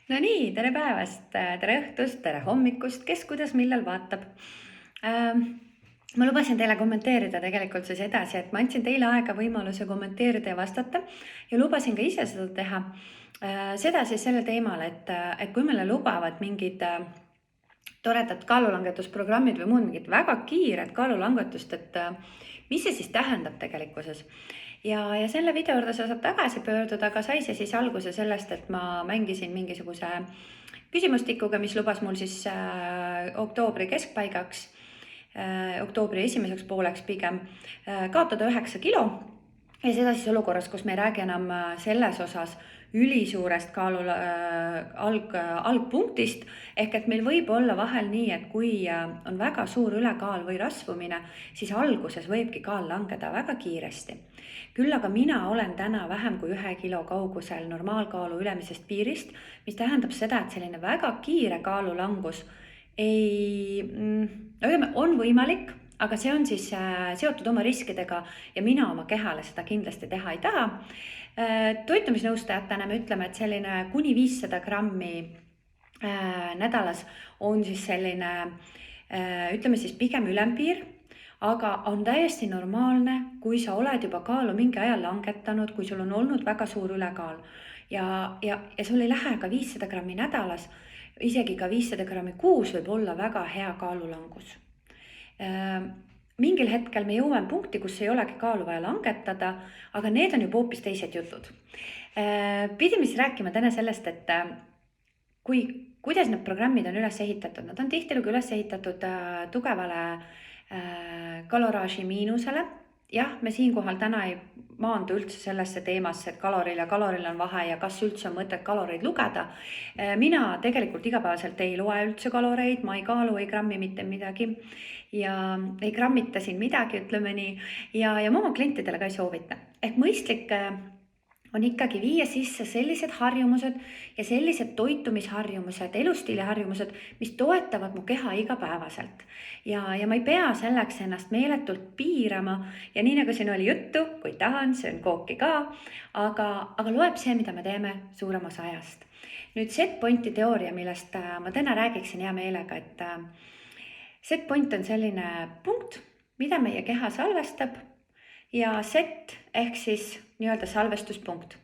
No nii, tere päevast, tere õhtust, tere hommikust, kes kuidas millal vaatab. Ähm, Ma lubasin teile kommenteerida tegelikult siis edasi, et ma andsin teile aega võimaluse kommenteerida ja vastata ja lubasin ka ise seda teha. Seda siis sellel teemal, et kui meile lubavad mingid toredad kaalulangetusprogrammid või muud mingid väga kiired kaalulangetust, et mis see siis tähendab tegelikkuses. Ja selle video juurde sa saad tagasi pöörduda, aga sai see siis alguse sellest, et ma mängisin mingisuguse küsimustikuga, mis lubas mul siis oktoobri keskpaigaks, oktoobri esimeseks pooleks pigem, kaotada 9 kilo. Ja seda siis olukorras, kus me ei räägi enam selles osas ülisuurest algpunktist, ehk et meil võib olla vahel nii, et kui on väga suur ülekaal või rasvumine, siis alguses võibki kaal langeda väga kiiresti. Küll aga mina olen täna vähem kui 1 kilo kaugusel normaalkaalu ülemisest piirist, mis tähendab seda, et selline väga kiire kaalulangus on võimalik, aga see on siis seotud oma riskidega ja mina oma kehale seda kindlasti teha ei taha. Toitumisnõustajatena me ütleme, et selline kuni 500 grammi nädalas on siis selline, ütleme siis pigem ülempiir, aga on täiesti normaalne, kui sa oled juba kaalu mingi aja langetanud, kui sul on olnud väga suur ülekaal ja sul ei lähe ka 500 grammi nädalas, isegi ka 500 grammi kuus võib olla väga hea kaalulangus. Mingil hetkel me jõuame punkti, kus ei olegi kaalu vaja langetada, aga need on juba hoopis teised jutud. Pidime siis rääkima täna sellest, et kuidas need programmid on üles ehitatud. Nad on tihtilugu üles ehitatud tugevale kaloraaži miinusele. Jah, me siinkohal täna ei maandu üldse sellesse teemasse, et kaloril ja kaloril on vahe ja kas üldse on mõtet kaloreid lugeda. Mina tegelikult igapäevaselt ei loe üldse kaloreid, ma ei kaalu, ei grammi mitte midagi ja ei grammita siin midagi, ütleme nii, ja ma oma klientidele ka ei soovita. Ehk mõistlik on ikkagi viia sisse sellised harjumused ja sellised toitumisharjumused, elustiiliharjumused, mis toetavad mu keha igapäevaselt. Ja ma ei pea selleks ennast meeletult piirama ja nii nagu siin oli juttu, kui tahan, söön kooki ka, aga loeb see, mida me teeme suuremas ajast. Nüüd setpointi teooria, millest ma täna räägiksin hea meelega, et setpoint on selline punkt, mida meie keha salvestab ja set ehk siis nii-öelda salvestuspunkt.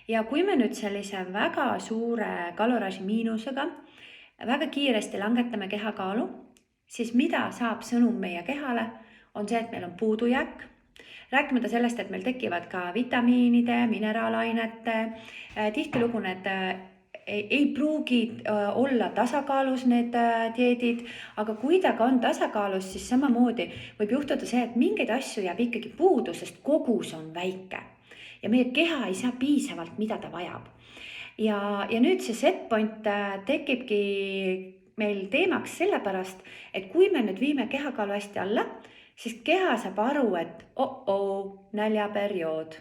Ja kui me nüüd sellise väga suure kaloraaži miinusega väga kiiresti langetame kehakaalu, siis mida saab sõnum meie kehale, on see, et meil on puudujääk. Rääkimata sellest, et meil tekivad ka vitamiinide, mineraalainete, tihtilugu need ei pruugi olla tasakaalus need dieedid, aga kui ta ka on tasakaalus, siis samamoodi võib juhtuda see, et mingeid asju jääb ikkagi puudu, sest kogus on väike ja meie keha ei saa piisavalt, mida ta vajab. Ja nüüd see setpoint tekibki meil teemaks sellepärast, et kui me nüüd viime kehakaalu hästi alla, siis keha saab aru, et näljaperiood.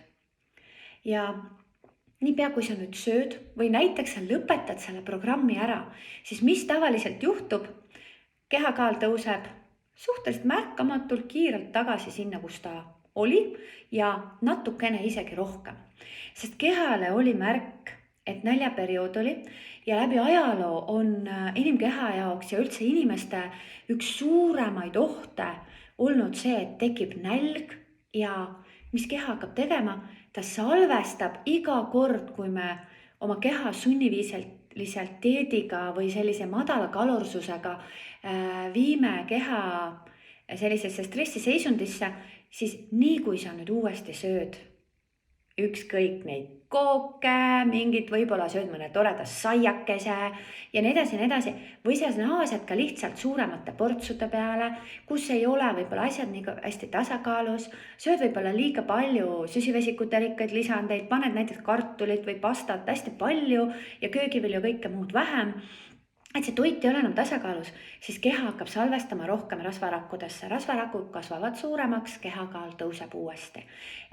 Ja niipea, kui sa nüüd sööd või näiteks sa lõpetad selle programmi ära, siis mis tavaliselt juhtub? Kehakaal tõuseb suhteliselt märkamatult kiirelt tagasi sinna, kus ta oli ja natukene isegi rohkem. Sest kehale oli märk, et näljaperiood oli ja läbi ajaloo on inimkeha jaoks ja üldse inimeste üks suuremaid ohte olnud see, et tekib nälg ja mis keha hakkab tegema, ta salvestab iga kord, kui me oma keha sunniviisiliselt dieediga või sellise madala kalorsusega viime keha sellisesse stressiseisundisse, siis nii kui sa nüüd uuesti sööd ükskõik neid kooke, mingit võib-olla sööd mõne toreda saiakese ja nii edasi, või sa naased ka lihtsalt suuremate portsude peale, kus ei ole võib-olla asjad nii hästi tasakaalus, sööd võib-olla liiga palju süsivesikuterikkaid lisandeid, paned näiteks kartulit või pastat hästi palju ja köögivilju kõike muud vähem, et see toit ei ole enam tasakaalus, siis keha hakkab salvestama rohkem rasvarakkudesse. Rasvarakud kasvavad suuremaks, kehakaal tõuseb uuesti.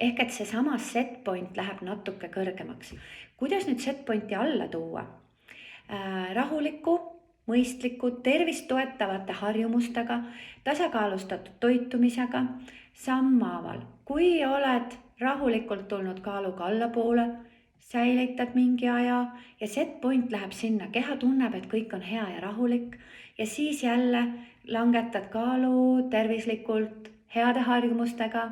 Ehk et see sama setpoint läheb natuke kõrgemaks. Kuidas nüüd setpointi alla tuua? Rahuliku, mõistliku, tervist toetavate harjumustega, tasakaalustatud toitumisega, sammhaaval. Kui oled rahulikult tulnud kaaluga allapoole, säilitad mingi aja ja set point läheb sinna, keha tunneb, et kõik on hea ja rahulik ja siis jälle langetad kaalu tervislikult, heade harjumustega,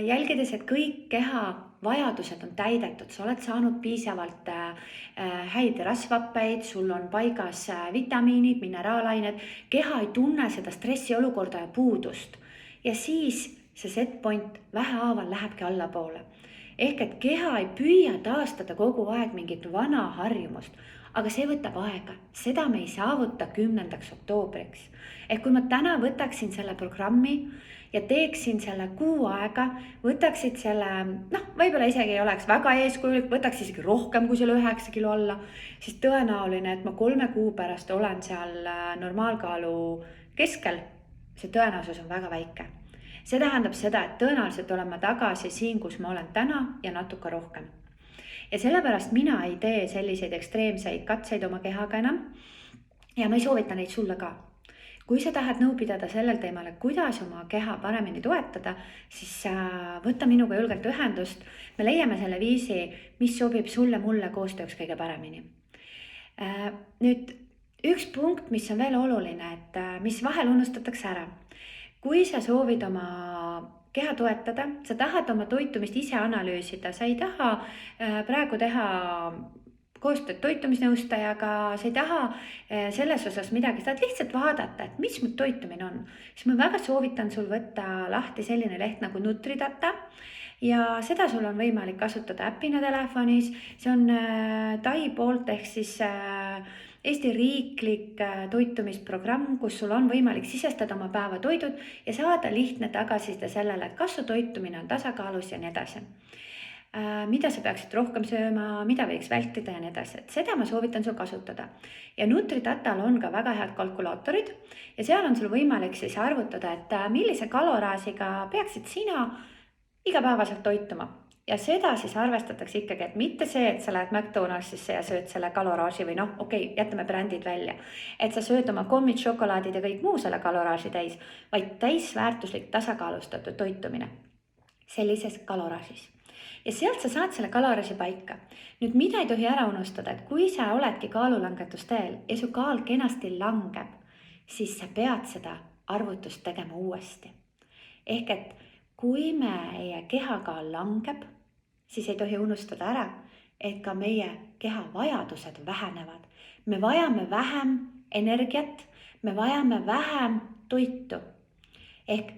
jälgides, et kõik keha vajadused on täidetud, sa oled saanud piisavalt häid rasvhappeid, sul on paigas vitamiinid, mineraalained, keha ei tunne seda stressiolukorda ja puudust ja siis see set point vähehaaval lähebki allapoole. Ehk et keha ei püüa taastada kogu aeg mingit vana harjumust, aga see võtab aega, seda me ei saavuta 10. oktoobriks. Ehk kui ma täna võtaksin selle programmi ja teeksin selle kuu aega, võtaksid selle, võib-olla isegi ei oleks väga eeskujulik, võtaks isegi rohkem kui selle 9 kilo alla, siis tõenäoline, et ma 3 kuu pärast olen seal normaalkaalu keskel, see tõenäosus on väga väike. See tähendab seda, et tõenäoliselt olen ma tagasi siin, kus ma olen täna ja natuke rohkem. Ja sellepärast mina ei tee selliseid ekstreemseid katseid oma kehaga enam ja ma ei soovita neid sulle ka. Kui sa tahad nõu pidada sellel teemal, et kuidas oma keha paremini toetada, siis võta minuga julgelt ühendust. Me leiame selle viisi, mis sobib sulle mulle koostööks kõige paremini. Nüüd üks punkt, mis on veel oluline, et mis vahel unustatakse ära. Kui sa soovid oma keha toetada, sa tahad oma toitumist ise analüüsida, sa ei taha praegu teha koostööd toitumisnõustajaga, sa ei taha selles osas midagi, sa tahad lihtsalt vaadata, et mis mu toitumine on. Siis ma väga soovitan sul võtta lahti selline leht nagu NutriData ja seda sul on võimalik kasutada äpina telefonis. See on Tai poolt ehk siis Eesti riiklik toitumisprogramm, kus sul on võimalik sisestada oma päevatoidud ja saada lihtne tagasiside sellele, et kas su toitumine on tasakaalus ja nii edasi. Mida sa peaksid rohkem sööma, mida võiks vältida ja nii edasi. Et seda ma soovitan sul kasutada. Ja NutriDatal on ka väga head kalkulaatorid ja seal on sul võimalik siis arvutada, et millise kaloraasiga peaksid sina igapäevaselt toituma. Ja seda siis arvestatakse ikkagi, et mitte see, et sa lähed McDonaldsisse ja sööd selle kaloraaži või jätame brändid välja. Et sa sööd oma kommid, šokolaadid ja kõik muu selle kaloraaži täis, vaid täisväärtuslik tasakaalustatud toitumine sellises kaloraažis. Ja sealt sa saad selle kaloraaži paika. Nüüd mida ei tohi ära unustada, et kui sa oledki kaalulangetusteel ja su kaal kenasti langeb, siis sa pead seda arvutust tegema uuesti. Ehk et kui meie kehakaal langeb, siis ei tohi unustada ära, et ka meie keha vajadused vähenevad. Me vajame vähem energiat, me vajame vähem toitu. Ehk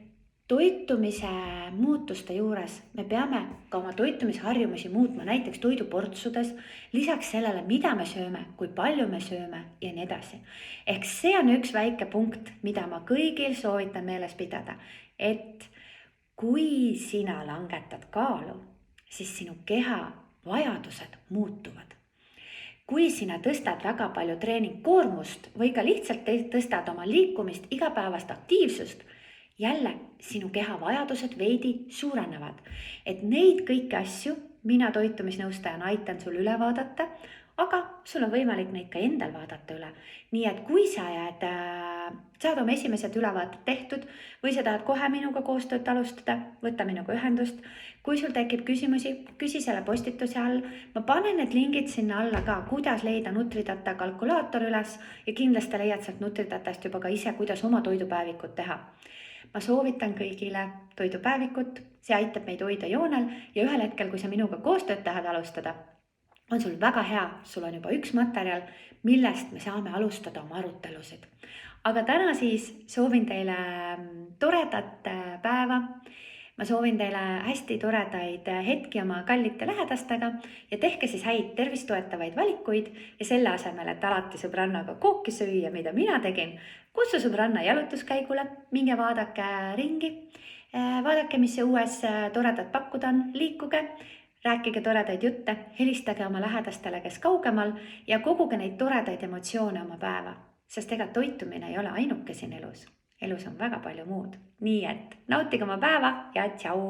toitumise muutuste juures me peame ka oma toitumisharjumusi muutma näiteks toiduportsudes, lisaks sellele, mida me sööme, kui palju me sööme ja nii edasi. Ehk see on üks väike punkt, mida ma kõigil soovitan meeles pidada, et kui sina langetad kaalu, siis sinu keha vajadused muutuvad. Kui sina tõstad väga palju treeningkoormust või ka lihtsalt tõstad oma liikumist, igapäevast aktiivsust, jälle sinu keha vajadused veidi suurenevad. Et neid kõiki asju mina toitumisnõustajana aitan sul üle vaadata, aga sul on võimalik neid ka endal vaadata üle. Nii et kui sa saad oma esimesed ülevaated tehtud või sa tahad kohe minuga koostööd alustada, võta minuga ühendust. Kui sul tekib küsimusi, küsi selle postituse all. Ma panen need lingid sinna alla ka, kuidas leida NutriData kalkulaator üles ja kindlasti leiad sealt NutriDatast juba ka ise, kuidas oma toidupäevikut teha. Ma soovitan kõigile toidupäevikut, see aitab meid hoida joonel ja ühel hetkel, kui sa minuga koostööd tahad alustada, on sul väga hea, sul on juba üks materjal, millest me saame alustada oma arutelusid. Aga täna siis soovin teile toredat päeva, ma soovin teile hästi toredaid hetki oma kallite lähedastega ja tehke siis häid tervist toetavaid valikuid ja selle asemel, et alati sõbrannaga kooki süüa, mida mina tegin, kutsu sõbranna jalutuskäigule, minge vaadake ringi, vaadake, mis see uues toredat pakkuda on, liikuge, rääkige toredaid jutte, helistage oma lähedastele, kes kaugemal ja koguge neid toredaid emotsioone oma päeva, sest ega toitumine ei ole ainuke siin elus. Elus on väga palju muud. Nii et nautige oma päeva ja tšau!